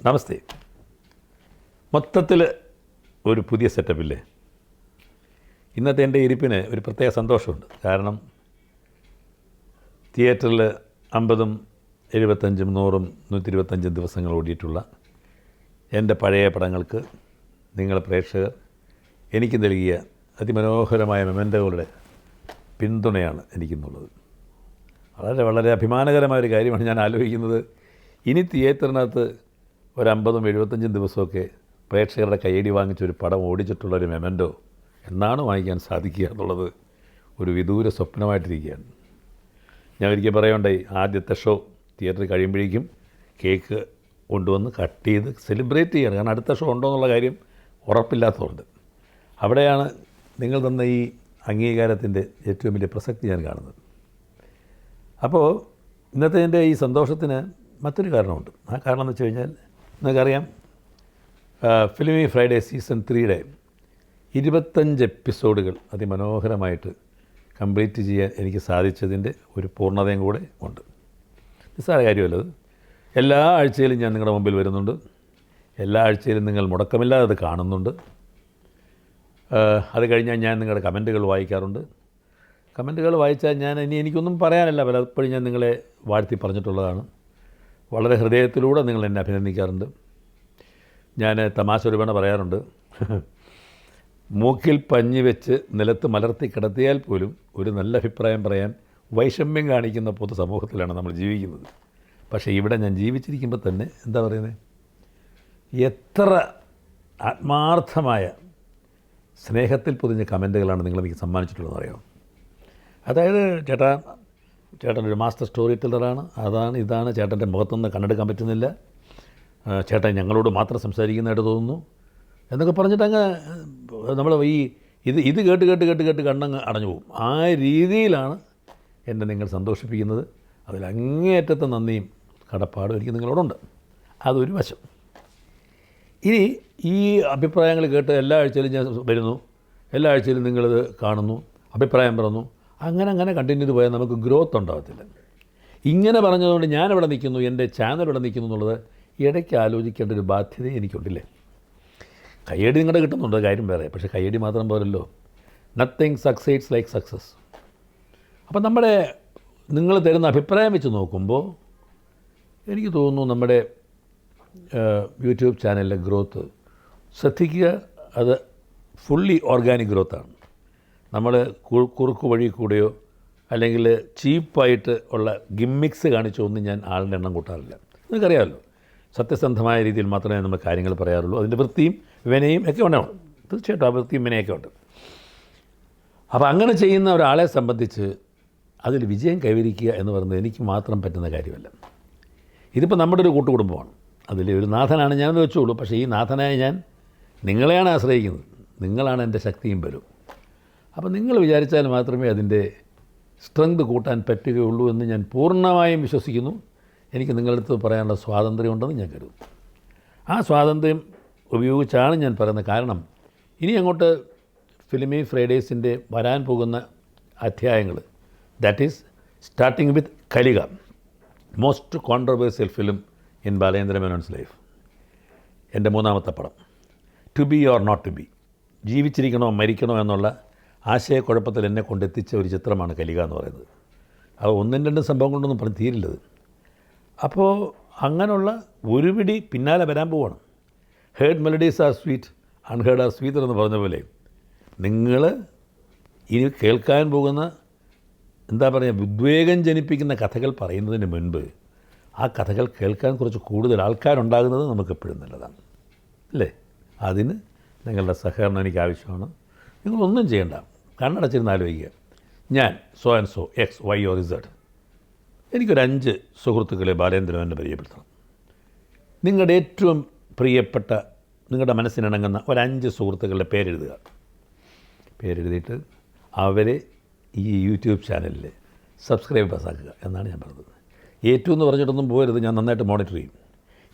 നമസ്തേ. മൊത്തത്തിൽ ഒരു പുതിയ സെറ്റപ്പില്ലേ? ഇന്നത്തെ എൻ്റെ ഇരിപ്പിന് ഒരു പ്രത്യേക സന്തോഷമുണ്ട്. കാരണം തിയേറ്ററിൽ 50, 75, 100, 125 ദിവസങ്ങൾ ഓടിയിട്ടുള്ള എൻ്റെ പഴയ പടങ്ങൾക്ക് നിങ്ങൾ പ്രേക്ഷകർ എനിക്ക് നൽകിയ അതിമനോഹരമായ മെമൻറ്റോകളുടെ പിന്തുണയാണ് എനിക്കുന്നുള്ളത്. വളരെ വളരെ അഭിമാനകരമായൊരു കാര്യമാണ് ഞാൻ ആലോചിക്കുന്നത്. ഇനി തിയേറ്ററിനകത്ത് ഒരു 50, 75 ദിവസമൊക്കെ പ്രേക്ഷകരുടെ കയ്യടി വാങ്ങിച്ചൊരു പടം ഓടിച്ചിട്ടുള്ളൊരു മെമൻറ്റോ എന്നാണ് വാങ്ങിക്കാൻ സാധിക്കുക എന്നുള്ളത് ഒരു വിദൂര സ്വപ്നമായിട്ടിരിക്കുകയാണ്. ഞാൻ ഒരിക്കൽ പറയുണ്ടായി, ആദ്യത്തെ ഷോ തിയേറ്ററിൽ കഴിയുമ്പോഴേക്കും കേക്ക് കൊണ്ടുവന്ന് കട്ട് ചെയ്ത് സെലിബ്രേറ്റ് ചെയ്യണം. കാരണം അടുത്ത ഷോ ഉണ്ടോ എന്നുള്ള കാര്യം ഉറപ്പില്ലാത്തതുകൊണ്ട്. അവിടെയാണ് നിങ്ങൾ തന്ന ഈ അംഗീകാരത്തിൻ്റെ ഏറ്റവും വലിയ പ്രസക്തി ഞാൻ കാണുന്നത്. അപ്പോൾ ഇന്നത്തെ എൻ്റെ ഈ സന്തോഷത്തിന് മറ്റൊരു കാരണമുണ്ട്. ആ കാരണം എന്ന് വെച്ച് കഴിഞ്ഞാൽ, നിങ്ങൾക്കറിയാം, ഫിലിമി ഫ്രൈഡേ സീസൺ 3യുടെ 25 എപ്പിസോഡുകൾ അതിമനോഹരമായിട്ട് കംപ്ലീറ്റ് ചെയ്യാൻ എനിക്ക് സാധിച്ചതിൻ്റെ ഒരു പൂർണ്ണതയും കൂടെ ഉണ്ട്. നിസ്സാര കാര്യമല്ലത്. എല്ലാ ആഴ്ചയിലും ഞാൻ നിങ്ങളുടെ മുമ്പിൽ വരുന്നുണ്ട്. എല്ലാ ആഴ്ചയിലും നിങ്ങൾ മുടക്കമില്ലാതെ അത് കാണുന്നുണ്ട്. അത് കഴിഞ്ഞാൽ ഞാൻ നിങ്ങളുടെ കമൻറ്റുകൾ വായിക്കാറുണ്ട്. കമൻറ്റുകൾ വായിച്ചാൽ എനിക്കൊന്നും പറയാനല്ല, പലപ്പോഴും ഞാൻ നിങ്ങളെ വാഴ്ത്തി പറഞ്ഞിട്ടുള്ളതാണ്. വളരെ ഹൃദയത്തിലൂടെ നിങ്ങൾ എന്നെ അഭിനന്ദിക്കാറുണ്ട്. ഞാൻ തമാശ ഒരുപാട് പറയാറുണ്ട്, മൂക്കിൽ പഞ്ഞി വെച്ച് നിലത്ത് മലർത്തി കിടത്തിയാൽ പോലും ഒരു നല്ല അഭിപ്രായം പറയാൻ വൈഷമ്യം കാണിക്കുന്ന പൊതുസമൂഹത്തിലാണ് നമ്മൾ ജീവിക്കുന്നത്. പക്ഷേ ഇവിടെ ഞാൻ ജീവിച്ചിരിക്കുമ്പോൾ തന്നെ എന്താ പറയുന്നത്, എത്ര ആത്മാർത്ഥമായ സ്നേഹത്തിൽ പൊതിഞ്ഞ കമൻറ്റുകളാണ് നിങ്ങളെനിക്ക് സമ്മാനിച്ചിട്ടുള്ളതെന്ന് അറിയാം. അതായത് ചേട്ടനൊരു മാസ്റ്റർ സ്റ്റോറി ടെല്ലറാണ്, ഇതാണ് ചേട്ടൻ്റെ മുഖത്തൊന്ന് കണ്ടെടുക്കാൻ പറ്റുന്നില്ല, ചേട്ടൻ ഞങ്ങളോട് മാത്രം സംസാരിക്കുന്നതായിട്ട് തോന്നുന്നു എന്നൊക്കെ പറഞ്ഞിട്ട് അങ്ങ് നമ്മൾ ഇത് കേട്ട് കണ്ണങ്ങ് അടഞ്ഞു പോകും. ആ രീതിയിലാണ് എന്നെ നിങ്ങൾ സന്തോഷിപ്പിക്കുന്നത്. അതിൽ അങ്ങേയറ്റത്തെ നന്ദിയും കടപ്പാടും എനിക്ക് നിങ്ങളോടുണ്ട്. അതൊരു വശം. ഇനി ഈ അഭിപ്രായങ്ങൾ കേട്ട് എല്ലാ ആഴ്ചയിലും ഞാൻ വരുന്നു, എല്ലാ ആഴ്ചയിലും നിങ്ങളിത് കാണുന്നു, അഭിപ്രായം പറഞ്ഞു, അങ്ങനെ കണ്ടിന്യൂ ചെയ്ത് പോയാൽ നമുക്ക് ഗ്രോത്ത് ഉണ്ടാകത്തില്ല. ഇങ്ങനെ പറഞ്ഞതുകൊണ്ട് ഞാനിവിടെ നിൽക്കുന്നു, എൻ്റെ ചാനൽ ഇവിടെ നിൽക്കുന്നു എന്നുള്ളത് ഇടയ്ക്ക് ആലോചിക്കേണ്ട ഒരു ബാധ്യത എനിക്കുണ്ടില്ലേ. കയ്യടി നിങ്ങളുടെ കിട്ടുന്നുണ്ട്, കാര്യം വേറെ. പക്ഷേ കയ്യടി മാത്രം പോലല്ലോ. Nothing succeeds like success. അപ്പം നിങ്ങൾ തരുന്ന അഭിപ്രായം വെച്ച് നോക്കുമ്പോൾ എനിക്ക് തോന്നുന്നു നമ്മുടെ യൂട്യൂബ് ചാനലിലെ ഗ്രോത്ത് ശ്രദ്ധിക്കുക, അത് ഫുള്ളി ഓർഗാനിക് ഗ്രോത്താണ്. നമ്മൾ കുറുക്ക് വഴി കൂടെയോ അല്ലെങ്കിൽ ചീപ്പായിട്ട് ഉള്ള ഗിമ്മിക്സ് കാണിച്ചോ ഒന്നും ഞാൻ ആളുടെ എണ്ണം കൂട്ടാറില്ല. നിങ്ങൾക്കറിയാമല്ലോ, സത്യസന്ധമായ രീതിയിൽ മാത്രമേ നമ്മൾ കാര്യങ്ങൾ പറയാറുള്ളൂ. അതിൻ്റെ വൃത്തിയും വിനയും ഒക്കെ ഉണ്ടാവണം. തീർച്ചയായിട്ടും ആ വൃത്തിയും വിനയൊക്കെ ഉണ്ട്. അപ്പോൾ അങ്ങനെ ചെയ്യുന്ന ഒരാളെ സംബന്ധിച്ച് അതിൽ വിജയം കൈവരിക്കുക എന്ന് പറയുന്നത് എനിക്ക് മാത്രം പറ്റുന്ന കാര്യമല്ല. ഇതിപ്പോൾ നമ്മുടെ ഒരു കൂട്ടുകുടുംബമാണ്. അതിൽ ഒരു നാഥനാണ് ഞാനെന്ന് വെച്ചോളൂ. പക്ഷേ ഈ നാഥനായ ഞാൻ നിങ്ങളെയാണ് ആശ്രയിക്കുന്നത്. നിങ്ങളാണ് എൻ്റെ ശക്തിയും ബലവും. അപ്പോൾ നിങ്ങൾ വിചാരിച്ചാൽ മാത്രമേ അതിൻ്റെ സ്ട്രെങ്ത് കൂട്ടാൻ പറ്റുകയുള്ളൂ എന്ന് ഞാൻ പൂർണ്ണമായും വിശ്വസിക്കുന്നു. എനിക്ക് നിങ്ങളുടെ അടുത്ത് പറയാനുള്ള സ്വാതന്ത്ര്യമുണ്ടെന്ന് ഞാൻ കരുതുന്നു. ആ സ്വാതന്ത്ര്യം ഉപയോഗിച്ചാണ് ഞാൻ പറയുന്നത്. കാരണം ഇനി അങ്ങോട്ട് ഫിലിമി ഫ്രൈഡേസിൻ്റെ വരാൻ പോകുന്ന അധ്യായങ്ങൾ, that is starting with Kalika, most controversial film in Balendra Menon's life. എൻ്റെ 3ാമത്തെ പടം. To be or not to be, ജീവിച്ചിരിക്കണോ മരിക്കണോ എന്നുള്ള ആശയക്കുഴപ്പത്തിൽ എന്നെ കൊണ്ടെത്തിച്ച ഒരു ചിത്രമാണ് കലിക എന്ന് പറയുന്നത്. അത് 1-2 സംഭവം കൊണ്ടൊന്നും പറഞ്ഞ് തീരില്ലത്. അപ്പോൾ അങ്ങനെയുള്ള ഒരു പിടി പിന്നാലെ വരാൻ പോവാണ്. Heard melodies are sweet, unheard are sweeter എന്ന് പറഞ്ഞ പോലെ നിങ്ങൾ ഇനി കേൾക്കാൻ പോകുന്ന ഉദ്വേഗം ജനിപ്പിക്കുന്ന കഥകൾ പറയുന്നതിന് മുൻപ് ആ കഥകൾ കേൾക്കാൻ കുറച്ച് കൂടുതൽ ആൾക്കാരുണ്ടാകുന്നത് നമുക്കെപ്പോഴും നല്ലതാണ്, അല്ലേ? അതിന് നിങ്ങളുടെ സഹകരണം എനിക്ക് ആവശ്യമാണ്. നിങ്ങളൊന്നും ചെയ്യണ്ട, കണ്ണടച്ചിരുന്ന് ആലോചിക്കുക. ഞാൻ so and so X Y or Z, എനിക്കൊരു 5 സുഹൃത്തുക്കളെ ബാലേന്ദ്രനെ പരിചയപ്പെടുത്തണം. നിങ്ങളുടെ ഏറ്റവും പ്രിയപ്പെട്ട, നിങ്ങളുടെ മനസ്സിനിണങ്ങുന്ന ഒരു 5 സുഹൃത്തുക്കളുടെ പേരെഴുതുക. പേരെഴുതിയിട്ട് അവരെ ഈ യൂട്യൂബ് ചാനലിൽ സബ്സ്ക്രൈബേഴ്സ് ആക്കുക എന്നാണ് ഞാൻ പറഞ്ഞത്. ഏറ്റവും എന്ന് പറഞ്ഞിട്ടൊന്നും പോകരുത്, ഞാൻ നന്നായിട്ട് മോണിറ്റർ ചെയ്യും.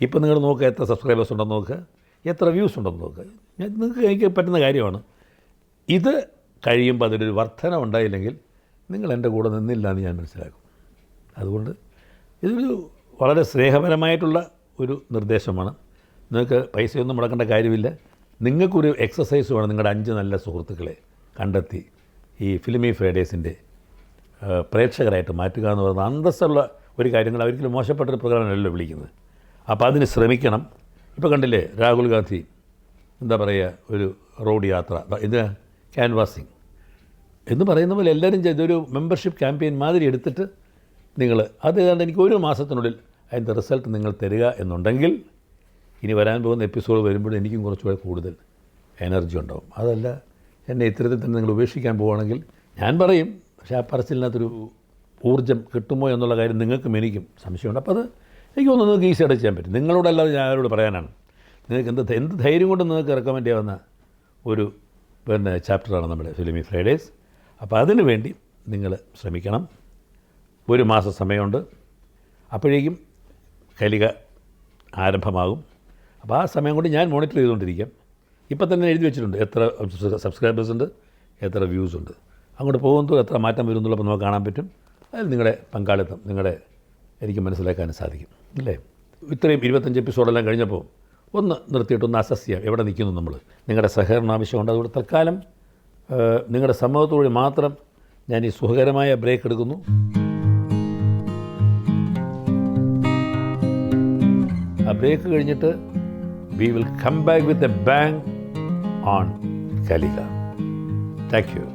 ഇപ്പം നിങ്ങൾ നോക്കുക, എത്ര സബ്സ്ക്രൈബേഴ്സ് ഉണ്ടെന്ന് നോക്കുക, എത്ര വ്യൂസ് ഉണ്ടെന്ന് നോക്കുക. എനിക്ക് പറ്റുന്ന കാര്യമാണ്. ഇത് കഴിയുമ്പോൾ അതിലൊരു വർധന ഉണ്ടായില്ലെങ്കിൽ നിങ്ങൾ എൻ്റെ കൂടെ നിന്നില്ല എന്ന് ഞാൻ മനസ്സിലാക്കും. അതുകൊണ്ട് ഇതൊരു വളരെ സ്നേഹപരമായിട്ടുള്ള ഒരു നിർദ്ദേശമാണ്. നിങ്ങൾക്ക് പൈസയൊന്നും മുടക്കേണ്ട കാര്യമില്ല. നിങ്ങൾക്കൊരു എക്സസൈസ് വേണം. നിങ്ങളുടെ 5 നല്ല സുഹൃത്തുക്കളെ കണ്ടെത്തി ഈ ഫിലിമി ഫ്രൈഡേസിൻ്റെ പ്രേക്ഷകരായിട്ട് മാറ്റുക എന്ന് പറയുന്നത് അന്തസ്സുള്ള ഒരു കാര്യങ്ങൾ. ഒരിക്കലും മോശപ്പെട്ടൊരു പ്രോഗ്രാമിനല്ലോ വിളിക്കുന്നത്. അപ്പോൾ അതിന് ശ്രമിക്കണം. ഇപ്പോൾ കണ്ടില്ലേ രാഹുൽ ഗാന്ധി എന്താ പറയുക, ഒരു റോഡ് യാത്ര, ഇത് ക്യാൻവാസിങ് എന്ന് പറയുന്ന പോലെ എല്ലാവരും ഇതൊരു മെമ്പർഷിപ്പ് ക്യാമ്പയിൻ മാതിരി എടുത്തിട്ട് നിങ്ങൾ അത് ഏതാണ്ട് എനിക്ക് 1 മാസത്തിനുള്ളിൽ അതിൻ്റെ റിസൾട്ട് നിങ്ങൾ തരിക എന്നുണ്ടെങ്കിൽ ഇനി വരാൻ പോകുന്ന എപ്പിസോഡ് വരുമ്പോൾ എനിക്കും കുറച്ചുകൂടെ കൂടുതൽ എനർജി ഉണ്ടാവും. അതല്ല എന്നെ ഇത്തരത്തിൽ തന്നെ നിങ്ങൾ ഉപേക്ഷിക്കാൻ പോവുകയാണെങ്കിൽ ഞാൻ പറയും, പക്ഷേ ആ പറച്ചിലിനകത്തൊരു ഊർജ്ജം കിട്ടുമോ എന്നുള്ള കാര്യം നിങ്ങൾക്കും എനിക്കും സംശയമുണ്ട്. അപ്പോൾ അത് എനിക്ക് തോന്നുന്നു നിങ്ങൾക്ക് ഈസിയായിട്ട് ചെയ്യാൻ പറ്റും. നിങ്ങളോടല്ലാതെ ഞാൻ ആരോട് പറയാനാണ്. നിങ്ങൾക്ക് എന്ത് ധൈര്യം കൊണ്ട് നിങ്ങൾക്ക് റെക്കമെൻഡ് ചെയ്യാവുന്ന ഒരു ചാപ്റ്ററാണ് നമ്മുടെ ഫിലിമി ഫ്രൈഡേസ്. അപ്പോൾ അതിനു വേണ്ടി നിങ്ങൾ ശ്രമിക്കണം. 1 മാസം സമയമുണ്ട്. അപ്പോഴേക്കും കലിക ആരംഭമാകും. അപ്പോൾ ആ സമയം കൊണ്ട് ഞാൻ മോണിറ്റർ ചെയ്തുകൊണ്ടിരിക്കാം. ഇപ്പം തന്നെ എഴുതി വെച്ചിട്ടുണ്ട് എത്ര സബ്സ്ക്രൈബേഴ്സ് ഉണ്ട്, എത്ര വ്യൂസ് ഉണ്ട്. അങ്ങോട്ട് പോകുമ്പോൾ എത്ര മാറ്റം വരും എന്നുള്ളപ്പോൾ നമുക്ക് കാണാൻ പറ്റും. അതിൽ നിങ്ങളുടെ പങ്കാളിത്തം എനിക്ക് മനസ്സിലാക്കാൻ സാധിക്കും, അല്ലേ? ഇത്രയും 25 എപ്പിസോഡെല്ലാം കഴിഞ്ഞപ്പോൾ ഒന്ന് നിർത്തിയിട്ടൊന്ന് അസസ് ചെയ്യാം എവിടെ നിൽക്കുന്നു നമ്മൾ. നിങ്ങളുടെ സഹകരണം ആവശ്യമുണ്ട്. അതുകൊണ്ട് തൽക്കാലം നിങ്ങളുടെ സമ്മതത്തോടെ മാത്രം ഞാൻ ഈ സുഖകരമായ ബ്രേക്ക് എടുക്കുന്നു. ആ ബ്രേക്ക് കഴിഞ്ഞിട്ട് we will come back with a bang on Kaliga. Thank you.